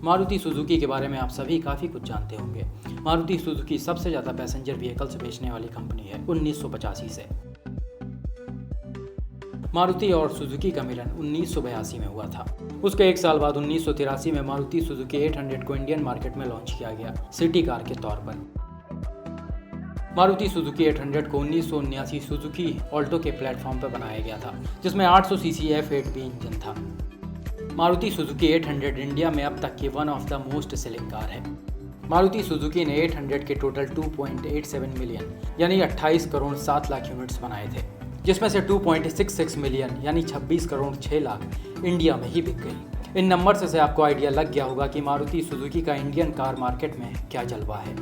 Maruti Suzuki के बारे में आप सभी काफ़ी कुछ जानते होंगे। मारुति सुजुकी सबसे ज़्यादा पैसेंजर व्हीकल्स बेचने वाली कंपनी है 1985 से। मारुति और सुजुकी का मिलन 1982 में हुआ था। उसके एक साल बाद 1983 में मारुति सुजुकी 800 को इंडियन मार्केट में लॉन्च किया गया सिटी कार के तौर पर। मारुति सुजुकी 800 को 1979 सुजुकी ऑल्टो के प्लेटफॉर्म पर बनाया गया था, जिसमें 800 सीसी F8B इंजन था। मारुति सुजुकी 800 इंडिया में अब तक की one of the most selling car है। मारुति सुजुकी ने 800 के टोटल 2.87 मिलियन यानी 28 करोड़ 7 लाख यूनिट्स बनाए थे, जिसमें से 2.66 मिलियन यानी 26 करोड़ 6 लाख इंडिया में ही बिक गई। इन नंबर से आपको आइडिया लग गया होगा कि मारुति सुजुकी का इंडियन कार मार्केट में क्या जलवा है।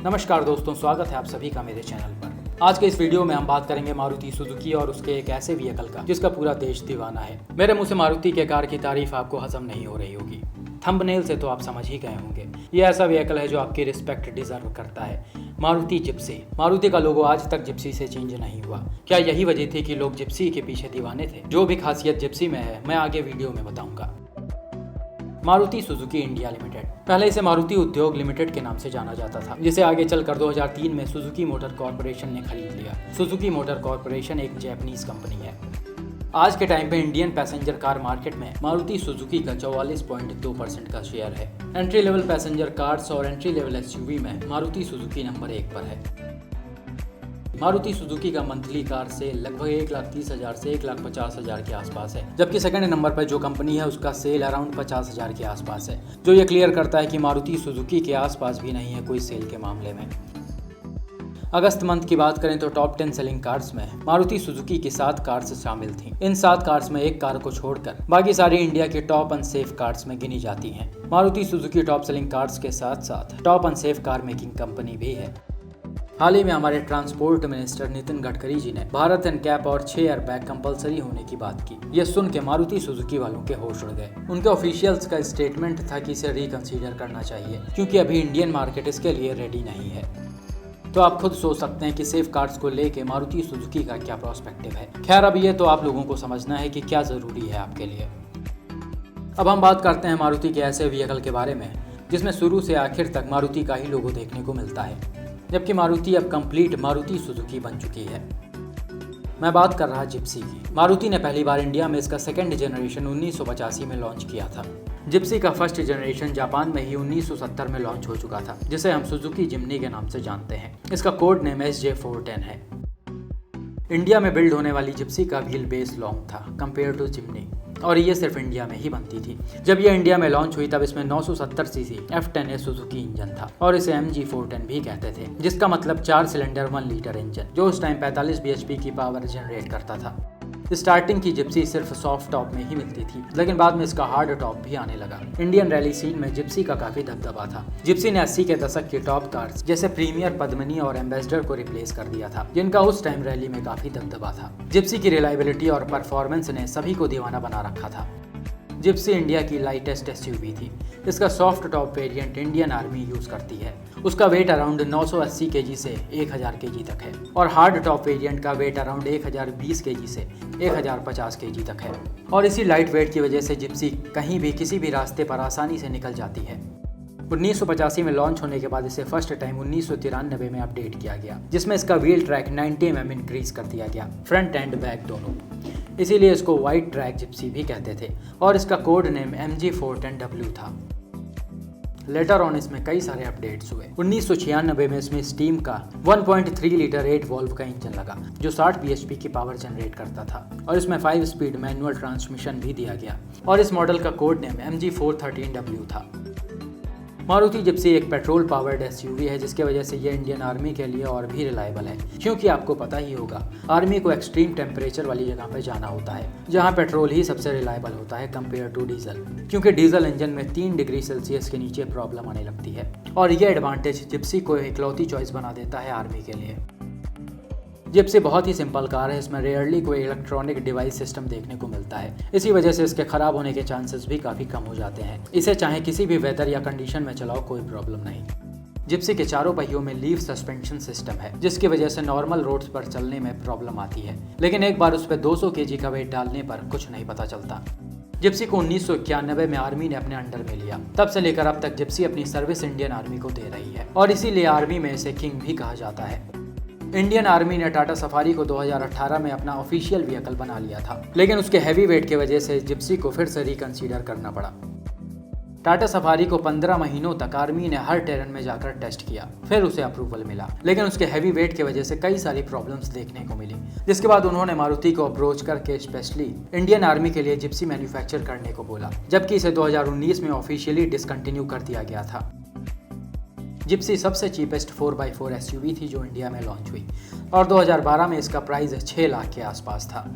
नमस्कार दोस्तों, स्वागत है आप सभी का मेरे चैनल पर। आज के इस वीडियो में हम बात करेंगे मारुति सुजुकी और उसके एक ऐसे व्हीकल का जिसका पूरा देश दीवाना है। मेरे मुंह से मारुति के कार की तारीफ आपको हजम नहीं हो रही होगी। थंबनेल से तो आप समझ ही गए होंगे, ये ऐसा व्हीकल है जो आपकी रिस्पेक्ट डिजर्व करता है। मारुति जिप्सी। मारुति का लोगो आज तक जिप्सी से चेंज नहीं हुआ। क्या यही वजह थी कि लोग जिप्सी के पीछे दीवाने थे? जो भी खासियत जिप्सी में है मैं आगे वीडियो में बताऊंगा। Maruti Suzuki India limited. पहले इसे मारुति उद्योग लिमिटेड के नाम से जाना जाता था, जिसे आगे चलकर 2003 में सुजुकी मोटर कॉर्पोरेशन ने खरीद लिया। सुजुकी मोटर कॉर्पोरेशन एक जापानीज कंपनी है। आज के टाइम पे इंडियन पैसेंजर कार मार्केट में मारुति सुजुकी का 44.2% का शेयर है। एंट्री लेवल पैसेंजर कार्स और एंट्री लेवल एसयूवी में मारुति सुजुकी नंबर 1 पर है। मारुति सुजुकी का मंथली कार सेल लगभग 1,30,000 से 1,50,000 के आसपास है, जबकि सेकंड नंबर पर जो कंपनी है उसका सेल अराउंड 50,000 के आसपास है, जो ये क्लियर करता है कि मारुति सुजुकी के आसपास भी नहीं है कोई सेल के मामले में। अगस्त मंथ की बात करें तो टॉप 10 सेलिंग कार्स में मारुति सुजुकी की 7 कार्स शामिल थीं। इन 7 कार्स में एक कार को छोड़कर बाकी सारी इंडिया के टॉप अनसेफ कार्स में गिनी जाती हैं। Maruti Suzuki top selling cars के साथ साथ top unsafe car making company भी है। हाल ही में हमारे ट्रांसपोर्ट मिनिस्टर नितिन गडकरी जी ने भारत एनकैप और 6 एयरबैग कंपलसरी होने की बात की। यह सुन के मारुति सुजुकी वालों के होश उड़ गए। उनके ऑफिशियल्स का स्टेटमेंट था कि इसे रिकंसीडर करना चाहिए, क्योंकि अभी इंडियन मार्केट इसके लिए रेडी नहीं है। तो आप खुद सोच सकते हैं कि सेफ कार्स को लेके मारुति सुजुकी का क्या प्रोस्पेक्टिव है। खैर, अब ये तो आप लोगों को समझना है कि क्या जरूरी है आपके लिए। अब हम बात करते हैं मारुति के ऐसे व्हीकल के बारे में जिसमें शुरू से आखिर तक मारुति का ही लोगो देखने को मिलता है, जबकि मारुति अब कंप्लीट मारुति सुजुकी बन चुकी है। मैं बात कर रहा जिप्सी की। मारुति ने पहली बार इंडिया में इसका सेकंड जनरेशन 1985 में लॉन्च किया था। जिप्सी का फर्स्ट जनरेशन जापान में ही 1970 में लॉन्च हो चुका था, जिसे हम सुजुकी जिम्नी के नाम से जानते हैं। इसका कोड नेम SJ410 है। इंडिया में बिल्ड होने वाली जिप्सी का व्हील बेस लॉन्ग था कंपेयर टू जिम्नी, और ये सिर्फ इंडिया में ही बनती थी। जब ये इंडिया में लॉन्च हुई तब इसमें 970 सीसी F10A सुजुकी इंजन था और इसे MG410 भी कहते थे, जिसका मतलब 4 सिलेंडर 1 लीटर इंजन, जो उस टाइम 45 bhp की पावर जनरेट करता था। स्टार्टिंग की जिप्सी सिर्फ सॉफ्ट टॉप में ही मिलती थी, लेकिन बाद में इसका हार्ड टॉप भी आने लगा। इंडियन रैली सीन में जिप्सी का काफी दबदबा था। जिप्सी ने 80 के दशक की टॉप कार्स जैसे प्रीमियर, पद्मिनी और एम्बेसडर को रिप्लेस कर दिया था, जिनका उस टाइम रैली में काफी दबदबा था। जिप्सी की रिलायबिलिटी और परफॉर्मेंस ने सभी को दीवाना बना रखा था। जिप्सी इंडिया की लाइटेस्ट एसयूवी थी। इसका soft top variant Indian army use करती है। उसका वेट अराउंड 980 केजी से 1000 केजी तक है, और हार्ड टॉप वेरिएंट का वेट अराउंड 1020 केजी से 1050 केजी तक है। और इसी लाइट वेट की वजह से जिप्सी कहीं भी किसी भी रास्ते पर आसानी से निकल जाती है। 1985 में लॉन्च होने के बाद इसे फर्स्ट टाइम 1993 में अपडेट किया गया, जिसमें इसका व्हील ट्रैक 90 mm इंक्रीज कर दिया गया, फ्रंट एंड बैक दोनों। इसीलिए इसको वाइट ट्रैक जिप्सी भी कहते थे, और इसका कोड नेम MG410W था। लेटर ऑन इसमें कई सारे अपडेट्स हुए। 1996 में इसमें स्टीम का 1.3 लीटर 8 वॉल्व का इंजन लगा, जो 60 bhp की पावर जनरेट करता था, और इसमें 5 स्पीड मैनुअल ट्रांसमिशन भी दिया गया, और इस मॉडल का कोड नेम MG413W था। मारुति जिप्सी एक पेट्रोल पावर्ड एसयूवी है, जिसके वजह से ये इंडियन आर्मी के लिए और भी रिलायबल है, क्योंकि आपको पता ही होगा आर्मी को एक्सट्रीम टेम्परेचर वाली जगह पर जाना होता है, जहां पेट्रोल ही सबसे रिलायबल होता है कंपेयर टू डीजल, क्योंकि डीजल इंजन में 3 डिग्री सेल्सियस के नीचे प्रॉब्लम आने लगती है। और ये एडवांटेज जिप्सी को इकलौती चॉइस बना देता है आर्मी के लिए। जिप्सी बहुत ही सिंपल कार है। इसमें रेयरली कोई इलेक्ट्रॉनिक डिवाइस सिस्टम देखने को मिलता है। इसी वजह से इसके खराब होने के चांसेस भी काफ़ी कम हो जाते हैं। इसे चाहे किसी भी वेदर या कंडीशन में चलाओ, कोई प्रॉब्लम नहीं। जिप्सी के चारों पहियों में लीफ सस्पेंशन सिस्टम है, जिसकी वजह से नॉर्मल रोड्स पर चलने में प्रॉब्लम आती है, लेकिन एक बार उस पर 200 kg का वेट डालने पर कुछ नहीं पता चलता। जिप्सी को 1991 में आर्मी ने अपने अंडर में लिया। तब से लेकर अब तक जिप्सी अपनी सर्विस इंडियन आर्मी को दे रही है और इसीलिए आर्मी में इसे किंग भी कहा जाता है। इंडियन आर्मी ने टाटा सफारी को 2018 में अपना ऑफिशियल व्हीकल बना लिया था, लेकिन उसके हैवी वेट की वजह से जिप्सी को फिर से रिकंसीडर करना पड़ा। टाटा सफारी को 15 महीनों तक आर्मी ने हर टेरेन में जाकर टेस्ट किया, फिर उसे अप्रूवल मिला, लेकिन उसके हैवी वेट की वजह से कई सारी प्रॉब्लम्स देखने को मिली, जिसके बाद उन्होंने मारुति को अप्रोच करके स्पेशली इंडियन आर्मी के लिए जिप्सी मैन्युफैक्चर करने को बोला, जबकि इसे 2019 में ऑफिशियली डिसकंटिन्यू कर दिया गया था। जिप्सी सबसे चीपेस्ट 4x4 एसयूवी थी जो इंडिया में लॉन्च हुई और 2012 में इसका प्राइस 6 लाख के आसपास था।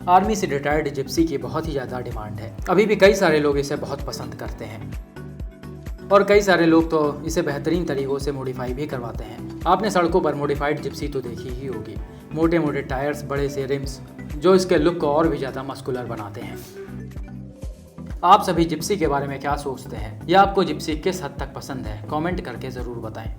आर्मी से रिटायर्ड जिप्सी की बहुत ही ज़्यादा डिमांड है। अभी भी कई सारे लोग इसे बहुत पसंद करते हैं और कई सारे लोग तो इसे बेहतरीन तरीकों से मॉडिफाई भी करवाते हैं। आपने सड़कों पर मॉडिफाइड जिप्सी तो देखी ही होगी, मोटे मोटे टायर्स, बड़े से रिम्स जो इसके लुक को और भी ज़्यादा मस्कुलर बनाते हैं। आप सभी जिप्सी के बारे में क्या सोचते हैं या आपको जिप्सी किस हद तक पसंद है, कमेंट करके ज़रूर बताएं।